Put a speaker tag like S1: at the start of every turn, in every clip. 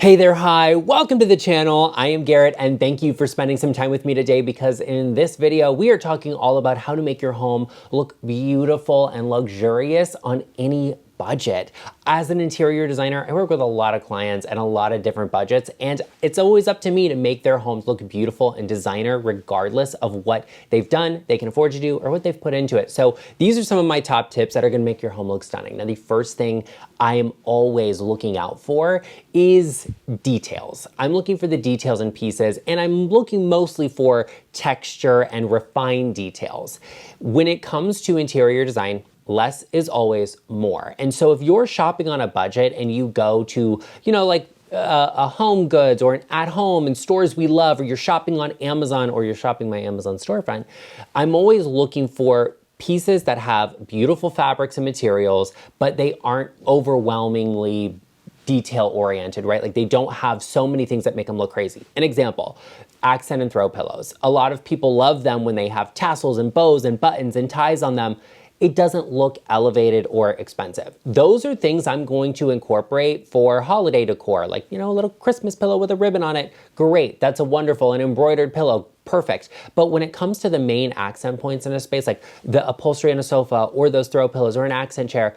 S1: Hey there, hi, welcome to the channel. I am Garrett and thank you for spending some time with me today because in this video, we are talking all about how to make your home look beautiful and luxurious on any budget. As an interior designer, I work with a lot of clients and a lot of different budgets, and it's always up to me to make their homes look beautiful and designer regardless of what they've done, they can afford to do, or what they've put into it. So these are some of my top tips that are gonna make your home look stunning. Now, the first thing I am always looking out for is details. I'm looking for the details and pieces, and I'm looking mostly for texture and refined details. When it comes to interior design, less is always more. And so if you're shopping on a budget and you go to, like a Home Goods or an At Home and stores we love, or you're shopping on Amazon or you're shopping my Amazon storefront, I'm always looking for pieces that have beautiful fabrics and materials, but they aren't overwhelmingly detail oriented, right? Like they don't have so many things that make them look crazy. An example, accent and throw pillows. A lot of people love them when they have tassels and bows and buttons and ties on them. It doesn't look elevated or expensive. Those are things I'm going to incorporate for holiday decor, like, a little Christmas pillow with a ribbon on it. Great, that's a wonderful, an embroidered pillow, perfect. But when it comes to the main accent points in a space, like the upholstery on a sofa or those throw pillows or an accent chair,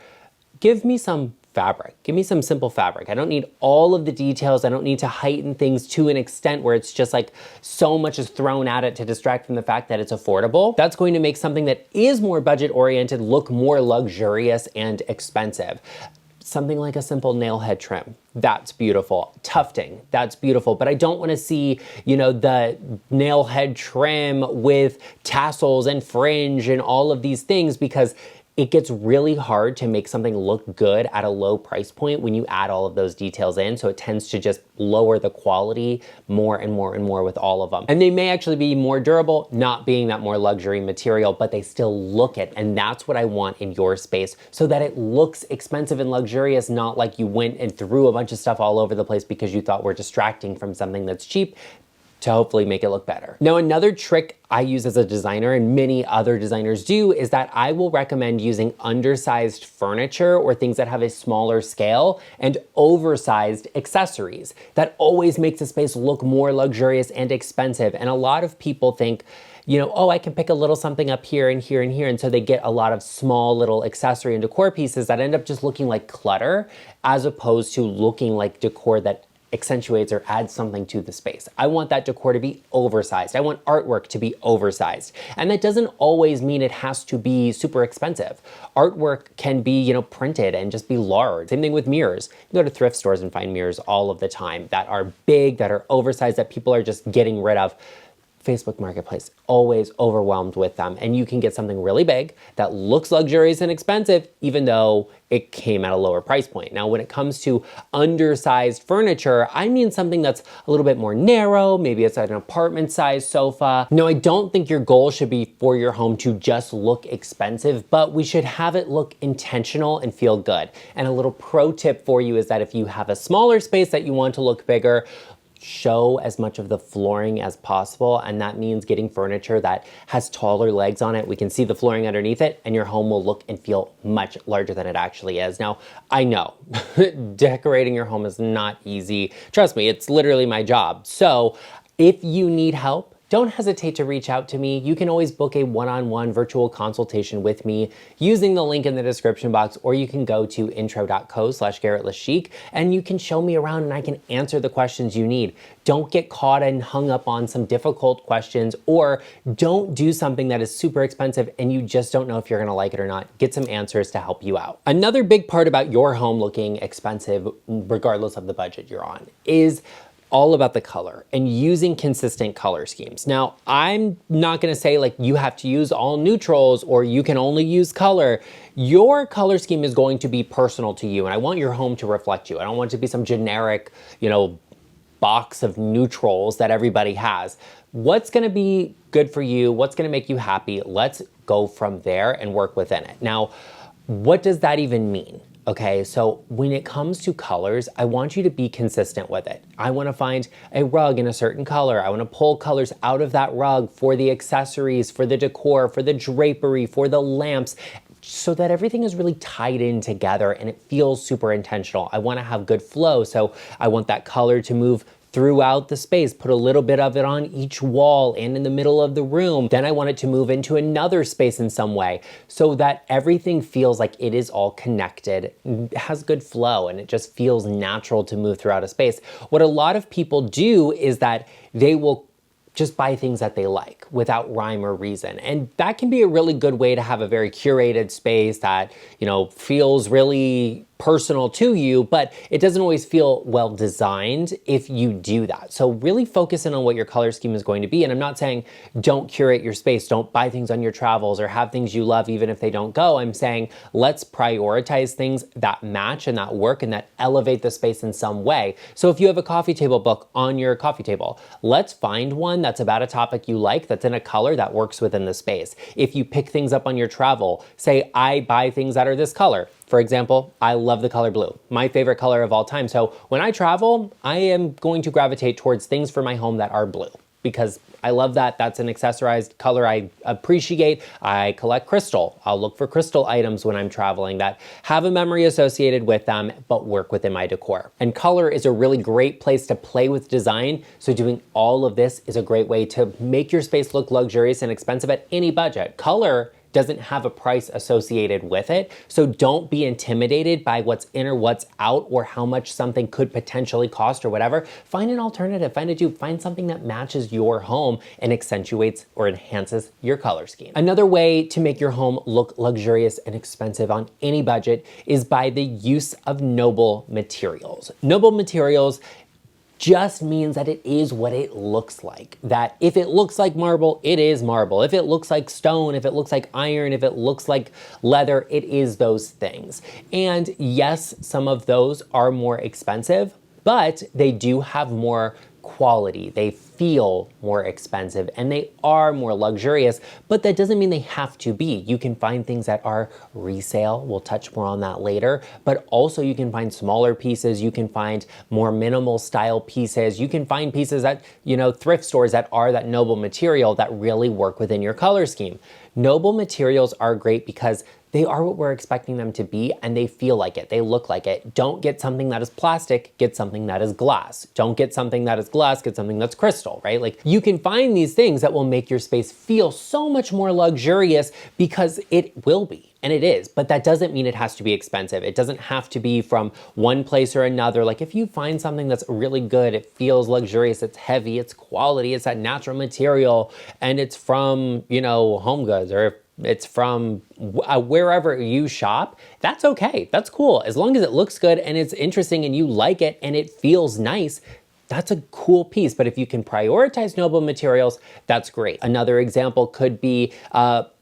S1: give me some fabric. Give me some simple fabric. I don't need all of the details. I don't need to heighten things to an extent where it's just like so much is thrown at it to distract from the fact that it's affordable. That's going to make something that is more budget oriented look more luxurious and expensive. Something like a simple nail head trim. That's beautiful. Tufting, that's beautiful. But I don't want to see, the nail head trim with tassels and fringe and all of these things, because it gets really hard to make something look good at a low price point when you add all of those details in. So it tends to just lower the quality more and more and more with all of them. And they may actually be more durable, not being that more luxury material, but they still look it. And that's what I want in your space, so that it looks expensive and luxurious, not like you went and threw a bunch of stuff all over the place because you thought we're distracting from something that's cheap, to hopefully make it look better. Now, another trick I use as a designer, and many other designers do, is that I will recommend using undersized furniture or things that have a smaller scale and oversized accessories. That always makes a space look more luxurious and expensive. And a lot of people think, oh, I can pick a little something up here and here and here. And so they get a lot of small little accessory and decor pieces that end up just looking like clutter, as opposed to looking like decor that accentuates or adds something to the space. I want that decor to be oversized. I want artwork to be oversized. And that doesn't always mean it has to be super expensive. Artwork can be, printed and just be large. Same thing with mirrors. You go to thrift stores and find mirrors all of the time that are big, that are oversized, that people are just getting rid of. Facebook Marketplace, always overwhelmed with them. And you can get something really big that looks luxurious and expensive, even though it came at a lower price point. Now, when it comes to undersized furniture, I mean something that's a little bit more narrow. Maybe it's an apartment size sofa. No, I don't think your goal should be for your home to just look expensive, but we should have it look intentional and feel good. And a little pro tip for you is that if you have a smaller space that you want to look bigger, show as much of the flooring as possible, and that means getting furniture that has taller legs on it. We can see the flooring underneath it, and your home will look and feel much larger than it actually is. Now, I know decorating your home is not easy. Trust me, it's literally my job. So if you need help, don't hesitate to reach out to me. You can always book a one-on-one virtual consultation with me using the link in the description box, or you can go to intro.co/GarrettLeChic and you can show me around and I can answer the questions you need. Don't get caught and hung up on some difficult questions, or don't do something that is super expensive and you just don't know if you're gonna like it or not. Get some answers to help you out. Another big part about your home looking expensive, regardless of the budget you're on, is all about the color and using consistent color schemes. Now, I'm not gonna say like you have to use all neutrals or you can only use color. Your color scheme is going to be personal to you, and I want your home to reflect you. I don't want it to be some generic, box of neutrals that everybody has. What's gonna be good for you? What's gonna make you happy? Let's go from there and work within it. Now, what does that even mean? Okay, so when it comes to colors, I want you to be consistent with it. I want to find a rug in a certain color. I want to pull colors out of that rug for the accessories, for the decor, for the drapery, for the lamps, so that everything is really tied in together and it feels super intentional. I want to have good flow, so I want that color to move throughout the space, put a little bit of it on each wall and in the middle of the room. Then I want it to move into another space in some way so that everything feels like it is all connected, has good flow, and it just feels natural to move throughout a space. What a lot of people do is that they will just buy things that they like without rhyme or reason. And that can be a really good way to have a very curated space that, you know, feels really personal to you, but it doesn't always feel well designed if you do that. So really focus in on what your color scheme is going to be. And I'm not saying don't curate your space, don't buy things on your travels or have things you love even if they don't go. I'm saying let's prioritize things that match and that work and that elevate the space in some way. So if you have a coffee table book on your coffee table, let's find one that's about a topic you like, that's in a color that works within the space. If you pick things up on your travel, say I buy things that are this color. For example, I love the color blue, my favorite color of all time. So when I travel, I am going to gravitate towards things for my home that are blue because I love that. That's an accessorized color I appreciate. I collect crystal. I'll look for crystal items when I'm traveling that have a memory associated with them, but work within my decor. And color is a really great place to play with design. So doing all of this is a great way to make your space look luxurious and expensive at any budget. Color doesn't have a price associated with it. So don't be intimidated by what's in or what's out or how much something could potentially cost or whatever. Find an alternative, find a dupe, find something that matches your home and accentuates or enhances your color scheme. Another way to make your home look luxurious and expensive on any budget is by the use of noble materials. Noble materials just means that it is what it looks like. That if it looks like marble, it is marble. If it looks like stone, if it looks like iron, if it looks like leather, it is those things. And yes, some of those are more expensive, but they do have more quality. They feel more expensive and they are more luxurious, but that doesn't mean they have to be. You can find things that are resale. We'll touch more on that later, but also you can find smaller pieces. You can find more minimal style pieces. You can find pieces at, you know, thrift stores that are that noble material that really work within your color scheme. Noble materials are great because they are what we're expecting them to be and they feel like it, they look like it. Don't get something that is plastic, get something that is glass. Don't get something that is glass, get something that's crystal, right? Like you can find these things that will make your space feel so much more luxurious because it will be. And it is, but that doesn't mean it has to be expensive. It doesn't have to be from one place or another. Like if you find something that's really good, it feels luxurious, it's heavy, it's quality, it's that natural material, and it's from, you know, Home Goods, or it's from wherever you shop, that's okay, that's cool. As long as it looks good and it's interesting and you like it and it feels nice, that's a cool piece. But if you can prioritize noble materials, that's great. Another example could be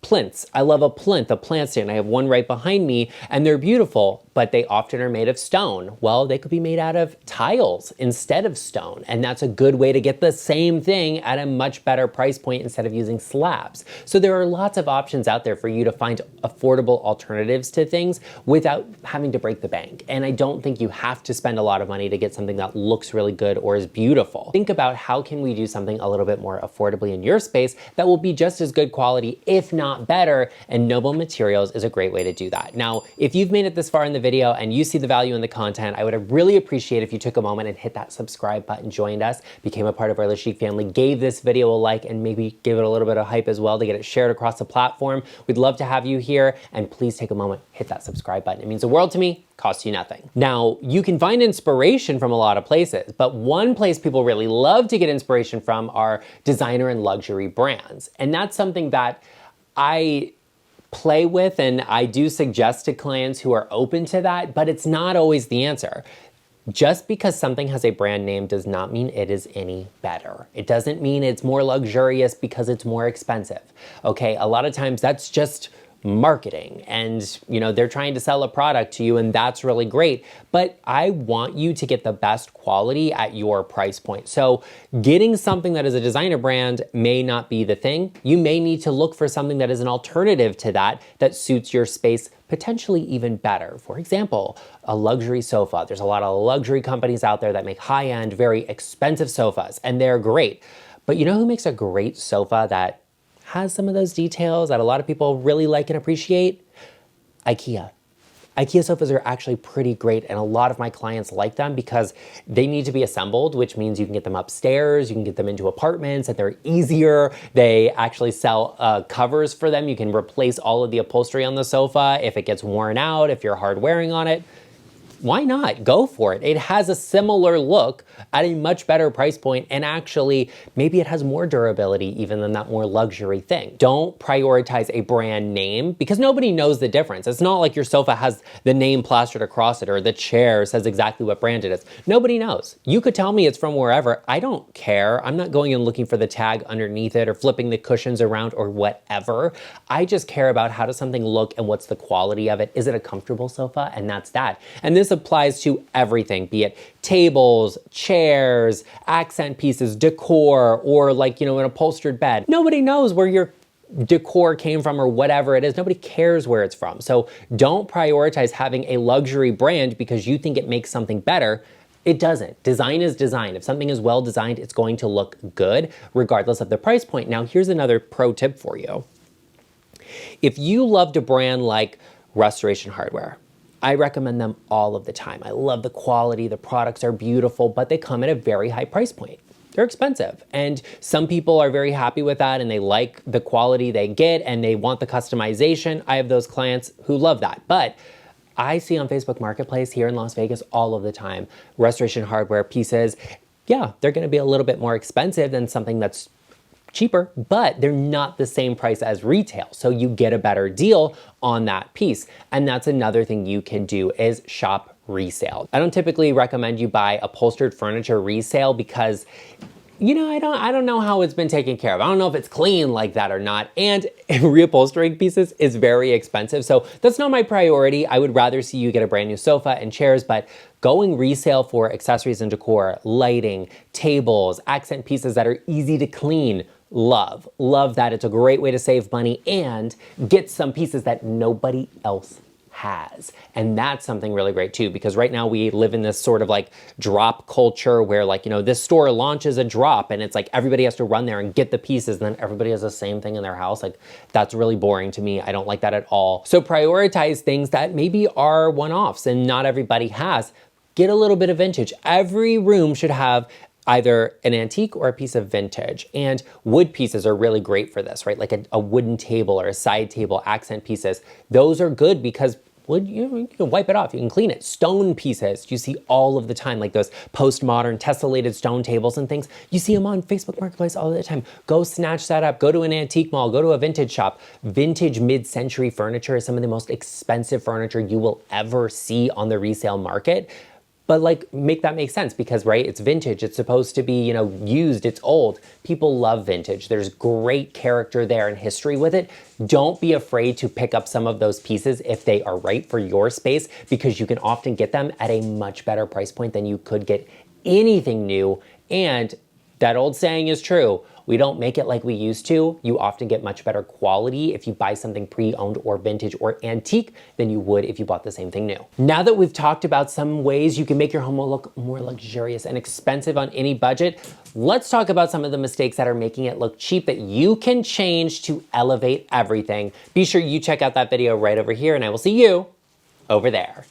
S1: plinths. I love a plinth, a plant stand. I have one right behind me and they're beautiful, but they often are made of stone. Well, they could be made out of tiles instead of stone. And that's a good way to get the same thing at a much better price point instead of using slabs. So there are lots of options out there for you to find affordable alternatives to things without having to break the bank. And I don't think you have to spend a lot of money to get something that looks really good or is beautiful. Think about how can we do something a little bit more affordably in your space that will be just as good quality, if not better, and noble materials is a great way to do that. Now, if you've made it this far in the video and you see the value in the content, I would really appreciate if you took a moment and hit that subscribe button, joined us, became a part of our GarrettLeChic family, gave this video a like, and maybe give it a little bit of hype as well to get it shared across the platform. We'd love to have you here, and please take a moment, hit that subscribe button. It means the world to me, costs you nothing. Now, you can find inspiration from a lot of places, but one place people really love to get inspiration from are designer and luxury brands. And that's something that I play with and I do suggest to clients who are open to that, but it's not always the answer. Just because something has a brand name does not mean it is any better. It doesn't mean it's more luxurious because it's more expensive. Okay, a lot of times that's just marketing and, you know, they're trying to sell a product to you and that's really great, but I want you to get the best quality at your price point. So getting something that is a designer brand may not be the thing. You may need to look for something that is an alternative to that that suits your space potentially even better. For example, a luxury sofa. There's a lot of luxury companies out there that make high-end, very expensive sofas, and they're great. But you know who makes a great sofa that has some of those details that a lot of people really like and appreciate? IKEA. IKEA sofas are actually pretty great, and a lot of my clients like them because they need to be assembled, which means you can get them upstairs, you can get them into apartments, and they're easier. They actually sell covers for them. You can replace all of the upholstery on the sofa if it gets worn out, if you're hard wearing on it. Why not? Go for it. It has a similar look at a much better price point, and actually, maybe it has more durability even than that more luxury thing. Don't prioritize a brand name because nobody knows the difference. It's not like your sofa has the name plastered across it or the chair says exactly what brand it is. Nobody knows. You could tell me it's from wherever. I don't care. I'm not going and looking for the tag underneath it or flipping the cushions around or whatever. I just care about how does something look and what's the quality of it. Is it a comfortable sofa? And that's that. And this applies to everything, be it tables, chairs, accent pieces, decor, or like, an upholstered bed. Nobody knows where your decor came from or whatever it is. Nobody cares where it's from. So don't prioritize having a luxury brand because you think it makes something better. It doesn't. Design is design. If something is well designed, it's going to look good regardless of the price point. Now, here's another pro tip for you. If you loved a brand like Restoration Hardware, I recommend them all of the time. I love the quality, the products are beautiful, but they come at a very high price point. They're expensive. And some people are very happy with that and they like the quality they get and they want the customization. I have those clients who love that. But I see on Facebook Marketplace here in Las Vegas all of the time, Restoration Hardware pieces. Yeah, they're gonna be a little bit more expensive than something that's cheaper, but they're not the same price as retail. So you get a better deal on that piece. And that's another thing you can do is shop resale. I don't typically recommend you buy upholstered furniture resale because I don't know how it's been taken care of. I don't know if it's clean like that or not. And reupholstering pieces is very expensive. So that's not my priority. I would rather see you get a brand new sofa and chairs, but going resale for accessories and decor, lighting, tables, accent pieces that are easy to clean, love that. It's a great way to save money and get some pieces that nobody else has. And that's something really great too, because right now we live in this sort of like drop culture where this store launches a drop and it's like everybody has to run there and get the pieces and then everybody has the same thing in their house. Like that's really boring to me. I don't like that at all. So prioritize things that maybe are one-offs and not everybody has. Get a little bit of vintage. Every room should have either an antique or a piece of vintage. And wood pieces are really great for this, right? Like a wooden table or a side table, accent pieces. Those are good because wood, you can wipe it off, you can clean it. Stone pieces, you see all of the time, like those postmodern tessellated stone tables and things. You see them on Facebook Marketplace all the time. Go snatch that up. Go to an antique mall, go to a vintage shop. Vintage mid-century furniture is some of the most expensive furniture you will ever see on the resale market. But make that make sense because, right, it's vintage. It's supposed to be, used. It's old. People love vintage. There's great character there and history with it. Don't be afraid to pick up some of those pieces if they are right for your space because you can often get them at a much better price point than you could get anything new. And that old saying is true. We don't make it like we used to. You often get much better quality if you buy something pre-owned or vintage or antique than you would if you bought the same thing new. Now that we've talked about some ways you can make your home look more luxurious and expensive on any budget, let's talk about some of the mistakes that are making it look cheap that you can change to elevate everything. Be sure you check out that video right over here and I will see you over there.